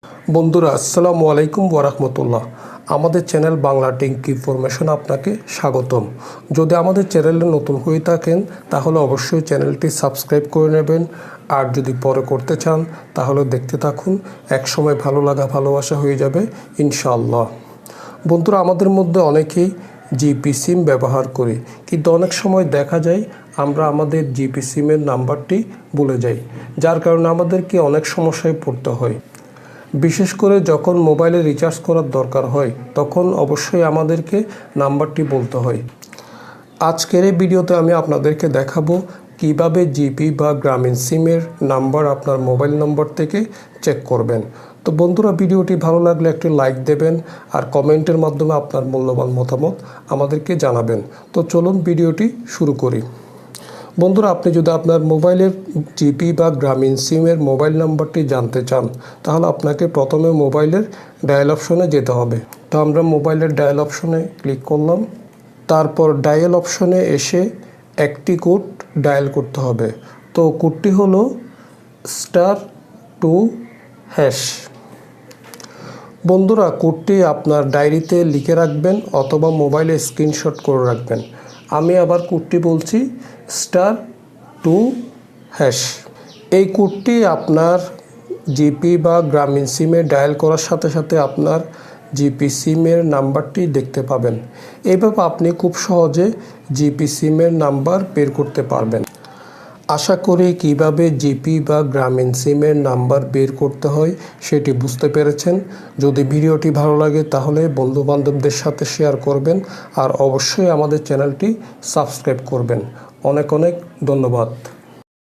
বন্ধুরা আসসালামু আলাইকুম ওয়া রাহমাতুল্লাহ। আমাদের চ্যানেল বাংলা টেক ইনফরমেশন আপনাকে স্বাগতম। যদি আমাদের চ্যানেলে নতুন হয়ে থাকেন তাহলে অবশ্যই চ্যানেলটি সাবস্ক্রাইব করে নেবেন, আর যদি পরে করতে চান তাহলে দেখতে থাকুন। একসময় ভালো লাগা ভালোবাসা হয়ে যাবে ইনশাআল্লাহ। বন্ধুরা, আমাদের মধ্যে অনেকেই জিপি সিম ব্যবহার করি, কিন্তু অনেক সময় দেখা যায় আমরা আমাদের জিপি সিমের নাম্বারটি ভুলে যাই, যার কারণে আমাদেরকে অনেক সমস্যায় পড়তে হয়। বিশেষ করে যখন মোবাইলে রিচার্জ করার দরকার হয় তখন অবশ্যই আমাদেরকে নাম্বারটি বলতে হয়। আজকের এই ভিডিওতে আমি আপনাদেরকে দেখাবো কিভাবে জিপি বা গ্রামীণ সিমের নাম্বার আপনার মোবাইল নম্বর থেকে চেক করবেন। তো বন্ধুরা, ভিডিওটি ভালো লাগলে একটি লাইক দেবেন আর কমেন্টের মাধ্যমে আপনার মূল্যবান মতামত আমাদেরকে জানাবেন। তো চলুন ভিডিওটি শুরু করি। বন্ধুরা, আপনি যদি আপনার মোবাইলের জিপি বা গ্রামীণ সিমের মোবাইল নাম্বারটি জানতে চান তাহলে আপনাকে প্রথমে মোবাইলের ডায়াল অপশনে যেতে হবে। তো আমরা মোবাইলের ডায়াল অপশনে ক্লিক করলাম। তারপর ডায়াল অপশনে এসে একটি কোড ডায়াল করতে হবে। তো কোডটি হলো *2#। বন্ধুরা, কোডটি আপনার ডায়েরিতে লিখে রাখবেন অথবা মোবাইলে স্ক্রিনশট করে রাখবেন। আমি আবার কোডটি বলছি, *2#। এই কোডটি আপনার জিপি বা গ্রামীণ সিমে ডায়াল করার সাথে সাথে আপনার জিপি সিমের নাম্বারটি দেখতে পাবেন। এইভাবে আপনি খুব সহজে জিপি সিমের নাম্বার বের করতে পারবেন। আশা করি কিভাবে জিপি বা গ্রামীণ সিমের নাম্বার বের করতে হয় সেটি বুঝতে পেরেছেন। যদি ভিডিওটি ভালো লাগে তাহলে বন্ধুবান্ধবদের সাথে শেয়ার করবেন, আর অবশ্যই আমাদের চ্যানেলটি সাবস্ক্রাইব করবেন। অনেক অনেক ধন্যবাদ।